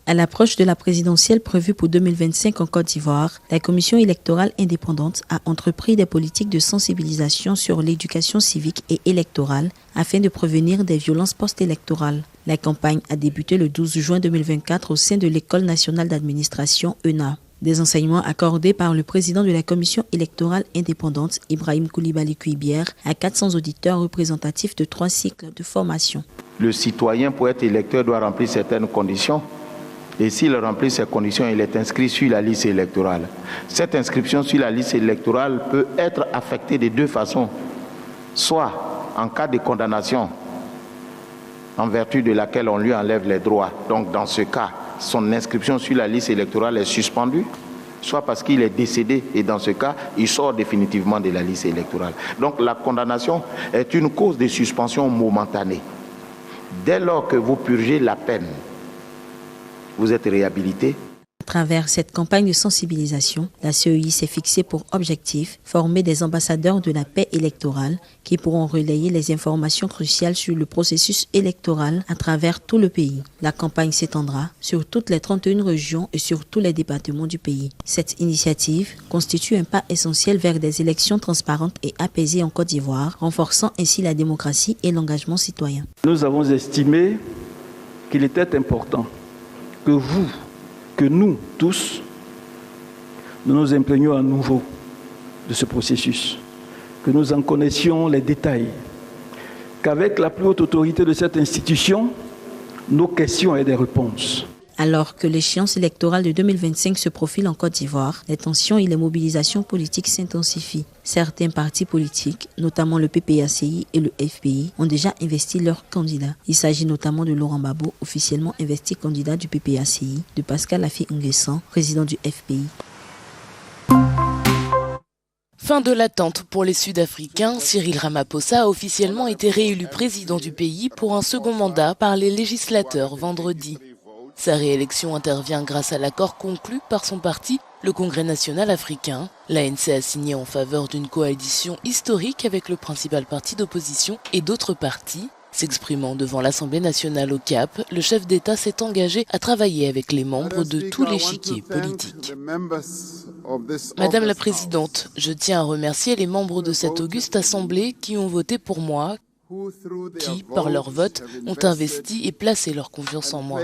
À l'approche de la présidentielle prévue pour 2025 en Côte d'Ivoire, la Commission électorale indépendante a entrepris des politiques de sensibilisation sur l'éducation civique et électorale afin de prévenir des violences post-électorales. La campagne a débuté le 12 juin 2024 au sein de l'École nationale d'administration ENA. Des enseignements accordés par le président de la Commission électorale indépendante, Ibrahim Koulibaly Kuibière, à 400 auditeurs représentatifs de 3 cycles de formation. Le citoyen, pour être électeur, doit remplir certaines conditions. Et s'il remplit ces conditions, il est inscrit sur la liste électorale. Cette inscription sur la liste électorale peut être affectée de 2 façons. Soit en cas de condamnation, en vertu de laquelle on lui enlève les droits. Donc dans ce cas, son inscription sur la liste électorale est suspendue, soit parce qu'il est décédé et dans ce cas, il sort définitivement de la liste électorale. Donc la condamnation est une cause de suspension momentanée. Dès lors que vous purgez la peine, vous êtes réhabilité. À travers cette campagne de sensibilisation, la CEI s'est fixée pour objectif former des ambassadeurs de la paix électorale qui pourront relayer les informations cruciales sur le processus électoral à travers tout le pays. La campagne s'étendra sur toutes les 31 régions et sur tous les départements du pays. Cette initiative constitue un pas essentiel vers des élections transparentes et apaisées en Côte d'Ivoire, renforçant ainsi la démocratie et l'engagement citoyen. Nous avons estimé qu'il était important que nous tous, nous nous imprégnions à nouveau de ce processus, que nous en connaissions les détails, qu'avec la plus haute autorité de cette institution, nos questions aient des réponses. Alors que l'échéance électorale de 2025 se profile en Côte d'Ivoire, les tensions et les mobilisations politiques s'intensifient. Certains partis politiques, notamment le PPACI et le FPI, ont déjà investi leurs candidats. Il s'agit notamment de Laurent Gbagbo, officiellement investi candidat du PPACI, de Pascal Affi-N'Guessan, président du FPI. Fin de l'attente pour les Sud-Africains, Cyril Ramaphosa a officiellement été réélu président du pays pour un second mandat par les législateurs vendredi. Sa réélection intervient grâce à l'accord conclu par son parti, le Congrès national africain. L'ANC a signé en faveur d'une coalition historique avec le principal parti d'opposition et d'autres partis. S'exprimant devant l'Assemblée nationale au Cap, le chef d'État s'est engagé à travailler avec les membres de tous l'échiquier politique. Madame la Présidente, je tiens à remercier les membres de cette auguste Assemblée qui ont voté pour moi, qui, par leur vote, ont investi et placé leur confiance en moi.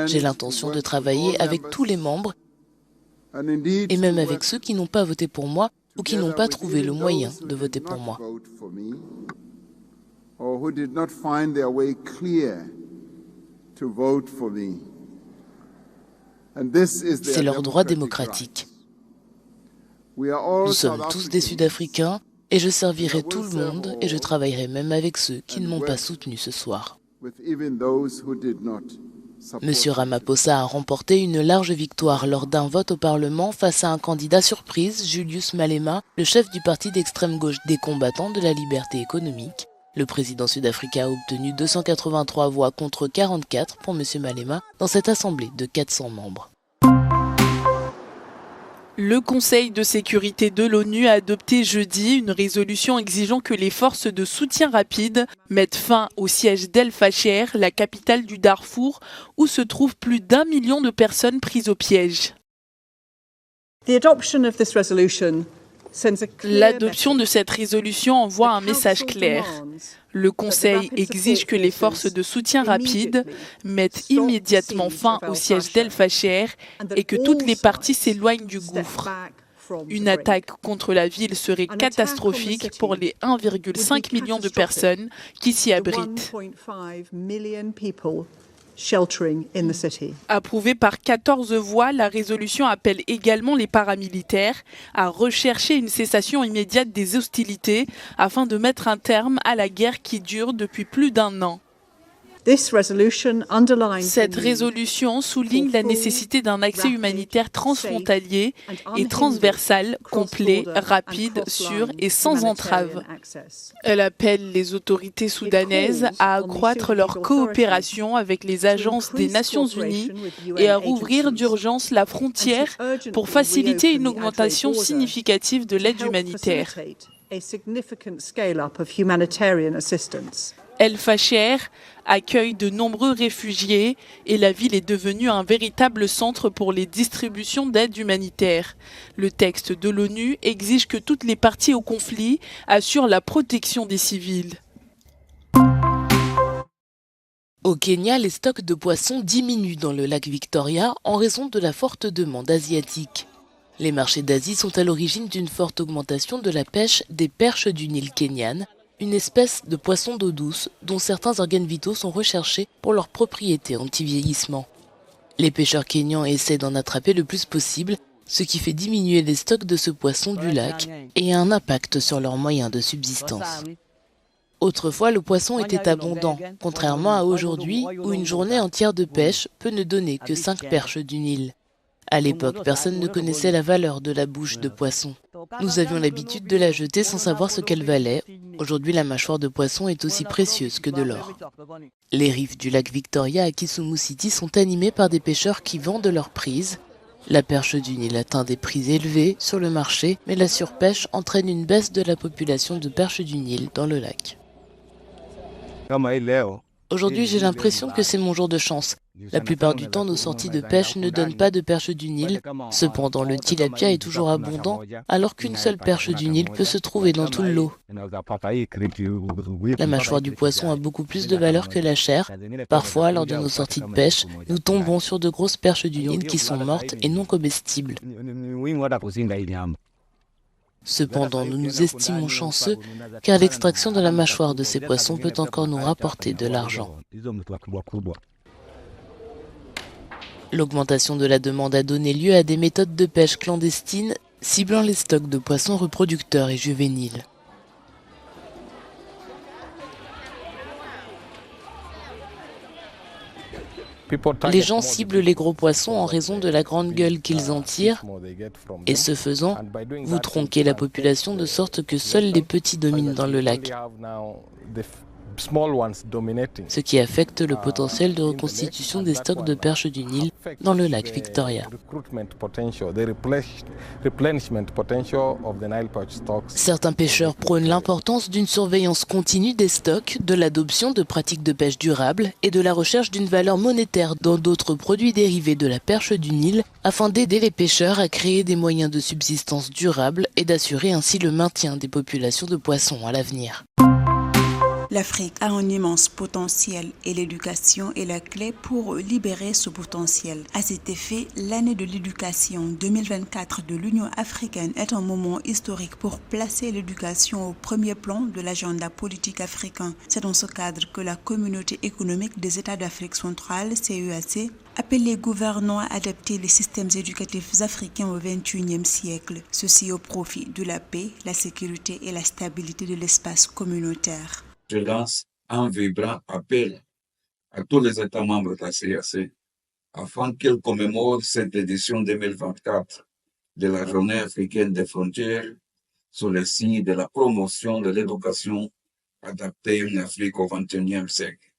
J'ai l'intention de travailler avec tous les membres et même avec ceux qui n'ont pas voté pour moi ou qui n'ont pas trouvé le moyen de voter pour moi. C'est leur droit démocratique. Nous sommes tous des Sud-Africains et je servirai tout le monde et je travaillerai même avec ceux qui ne m'ont pas soutenu ce soir. Monsieur Ramaphosa a remporté une large victoire lors d'un vote au Parlement face à un candidat surprise, Julius Malema, le chef du parti d'extrême gauche des combattants de la liberté économique. Le président sud-africain a obtenu 283 voix contre 44 pour monsieur Malema dans cette assemblée de 400 membres. Le Conseil de sécurité de l'ONU a adopté jeudi une résolution exigeant que les forces de soutien rapide mettent fin au siège d'El Fasher, la capitale du Darfour, où se trouvent plus d'1 million de personnes prises au piège. L'adoption de cette résolution envoie un message clair. Le Conseil exige que les forces de soutien rapide mettent immédiatement fin au siège d'El Fasher et que toutes les parties s'éloignent du gouffre. Une attaque contre la ville serait catastrophique pour les 1,5 million de personnes qui s'y abritent. Approuvée par 14 voix, la résolution appelle également les paramilitaires à rechercher une cessation immédiate des hostilités afin de mettre un terme à la guerre qui dure depuis plus d'1 an. Cette résolution souligne la nécessité d'un accès humanitaire transfrontalier et transversal, complet, rapide, sûr et sans entrave. Elle appelle les autorités soudanaises à accroître leur coopération avec les agences des Nations Unies et à rouvrir d'urgence la frontière pour faciliter une augmentation significative de l'aide humanitaire. El Fasher accueille de nombreux réfugiés et la ville est devenue un véritable centre pour les distributions d'aide humanitaire. Le texte de l'ONU exige que toutes les parties au conflit assurent la protection des civils. Au Kenya, les stocks de poissons diminuent dans le lac Victoria en raison de la forte demande asiatique. Les marchés d'Asie sont à l'origine d'une forte augmentation de la pêche des perches du Nil kenyan, une espèce de poisson d'eau douce dont certains organes vitaux sont recherchés pour leurs propriétés anti-vieillissement. Les pêcheurs kenyans essaient d'en attraper le plus possible, ce qui fait diminuer les stocks de ce poisson du lac et a un impact sur leurs moyens de subsistance. Autrefois, le poisson était abondant, contrairement à aujourd'hui où une journée entière de pêche peut ne donner que 5 perches du Nil. À l'époque, personne ne connaissait la valeur de la bouche de poisson. Nous avions l'habitude de la jeter sans savoir ce qu'elle valait. Aujourd'hui, la mâchoire de poisson est aussi précieuse que de l'or. Les rives du lac Victoria à Kisumu City sont animées par des pêcheurs qui vendent leurs prises. La perche du Nil atteint des prix élevés sur le marché, mais la surpêche entraîne une baisse de la population de perches du Nil dans le lac. Aujourd'hui, j'ai l'impression que c'est mon jour de chance. La plupart du temps, nos sorties de pêche ne donnent pas de perches du Nil. Cependant, le tilapia est toujours abondant, alors qu'une seule perche du Nil peut se trouver dans tout le lot. La mâchoire du poisson a beaucoup plus de valeur que la chair. Parfois, lors de nos sorties de pêche, nous tombons sur de grosses perches du Nil qui sont mortes et non comestibles. Cependant, nous nous estimons chanceux car l'extraction de la mâchoire de ces poissons peut encore nous rapporter de l'argent. L'augmentation de la demande a donné lieu à des méthodes de pêche clandestines ciblant les stocks de poissons reproducteurs et juvéniles. Les gens ciblent les gros poissons en raison de la grande gueule qu'ils en tirent et ce faisant, vous tronquez la population de sorte que seuls les petits dominent dans le lac, ce qui affecte le potentiel de reconstitution des stocks de perches du Nil dans le lac Victoria. Certains pêcheurs prônent l'importance d'une surveillance continue des stocks, de l'adoption de pratiques de pêche durables et de la recherche d'une valeur monétaire dans d'autres produits dérivés de la perche du Nil afin d'aider les pêcheurs à créer des moyens de subsistance durables et d'assurer ainsi le maintien des populations de poissons à l'avenir. L'Afrique a un immense potentiel et l'éducation est la clé pour libérer ce potentiel. À cet effet, l'année de l'éducation 2024 de l'Union africaine est un moment historique pour placer l'éducation au premier plan de l'agenda politique africain. C'est dans ce cadre que la Communauté économique des États d'Afrique centrale, CEAC, appelle les gouvernants à adapter les systèmes éducatifs africains au XXIe siècle, ceci au profit de la paix, la sécurité et la stabilité de l'espace communautaire. Je lance un vibrant appel à tous les États membres de la CEAC afin qu'ils commémorent cette édition 2024 de la Journée africaine des frontières sous le signe de la promotion de l'éducation adaptée à une Afrique au XXIe siècle,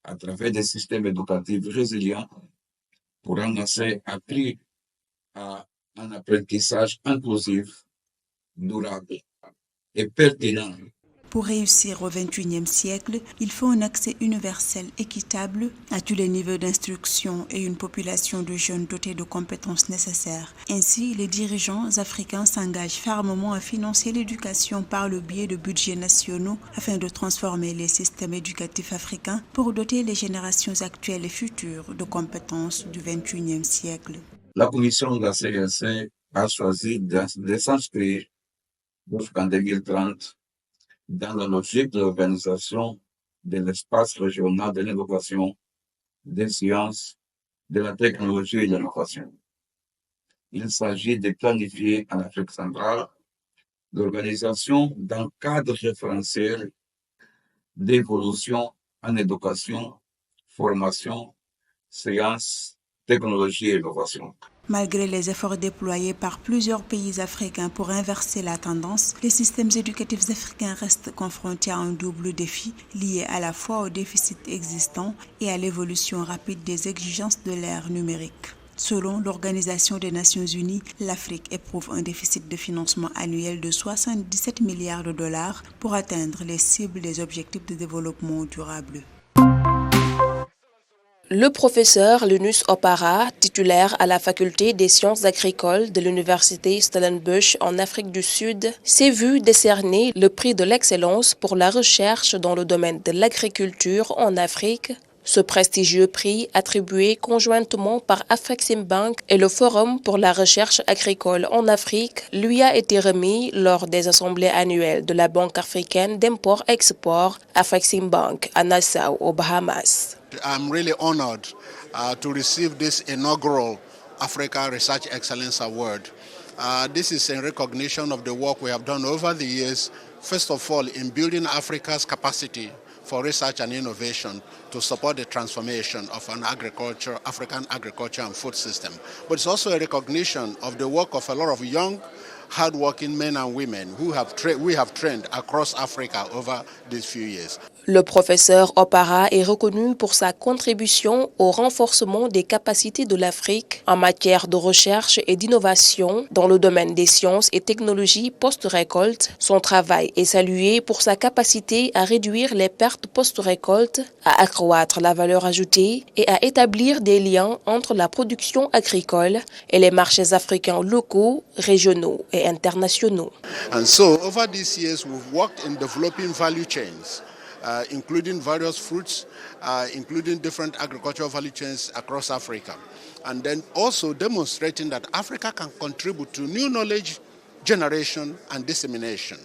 à travers des systèmes éducatifs résilients pour un accès accru à un apprentissage inclusif, durable et pertinent. Pour réussir au XXIe siècle, il faut un accès universel équitable à tous les niveaux d'instruction et une population de jeunes dotés de compétences nécessaires. Ainsi, les dirigeants africains s'engagent fermement à financer l'éducation par le biais de budgets nationaux afin de transformer les systèmes éducatifs africains pour doter les générations actuelles et futures de compétences du XXIe siècle. La commission de la CEAC a choisi de s'inscrire jusqu'en 2030 dans la logique de l'organisation de l'espace régional de l'innovation, des sciences, de la technologie et de l'innovation. Il s'agit de planifier en Afrique centrale l'organisation d'un cadre référentiel d'évolution en éducation, formation, sciences, technologie et innovation. Malgré les efforts déployés par plusieurs pays africains pour inverser la tendance, les systèmes éducatifs africains restent confrontés à un double défi lié à la fois au déficit existant et à l'évolution rapide des exigences de l'ère numérique. Selon l'Organisation des Nations Unies, l'Afrique éprouve un déficit de financement annuel de 77 milliards de dollars pour atteindre les cibles des objectifs de développement durable. Le professeur Linus Opara, titulaire à la faculté des sciences agricoles de l'université Stellenbosch en Afrique du Sud, s'est vu décerner le prix de l'excellence pour la recherche dans le domaine de l'agriculture en Afrique. Ce prestigieux prix, attribué conjointement par Afreximbank et le Forum pour la recherche agricole en Afrique, lui a été remis lors des assemblées annuelles de la Banque africaine d'import-export Afreximbank à Nassau, aux Bahamas. I'm really honored to receive this inaugural Africa Research Excellence Award. This is in recognition of the work we have done over the years, first of all in building Africa's capacity for research and innovation to support the transformation of an African agriculture and food system. But it's also a recognition of the work of a lot of young, hard-working men and women who we have trained across Africa over these few years. Le professeur Opara est reconnu pour sa contribution au renforcement des capacités de l'Afrique en matière de recherche et d'innovation dans le domaine des sciences et technologies post-récolte. Son travail est salué pour sa capacité à réduire les pertes post-récolte, à accroître la valeur ajoutée et à établir des liens entre la production agricole et les marchés africains locaux, régionaux et internationaux. And so, over these years, we've worked in developing value chains. Including various fruits, including different agricultural value chains across Africa. And then also demonstrating that Africa can contribute to new knowledge generation and dissemination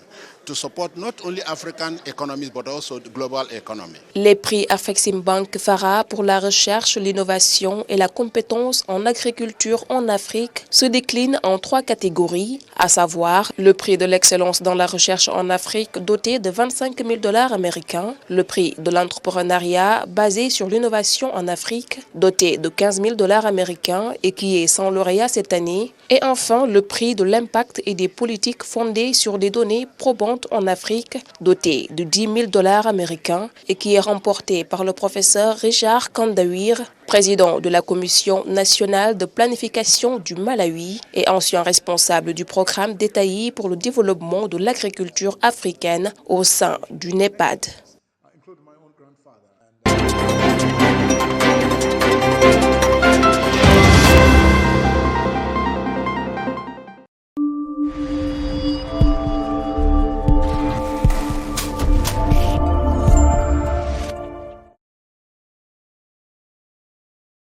to support not only African economies but also the global economy. Les prix Afreximbank FARA pour la recherche, l'innovation et la compétence en agriculture en Afrique se déclinent en 3 catégories, à savoir le prix de l'excellence dans la recherche en Afrique doté de 25 000 $ américains, le prix de l'entrepreneuriat basé sur l'innovation en Afrique doté de 15 000 $ américains et qui est sans lauréat cette année, et enfin le prix de l'impact et des politiques fondées sur des données probantes en Afrique, doté de 10 000 $ américains et qui est remporté par le professeur Richard Kandawir, président de la Commission nationale de planification du Malawi et ancien responsable du programme détaillé pour le développement de l'agriculture africaine au sein du NEPAD.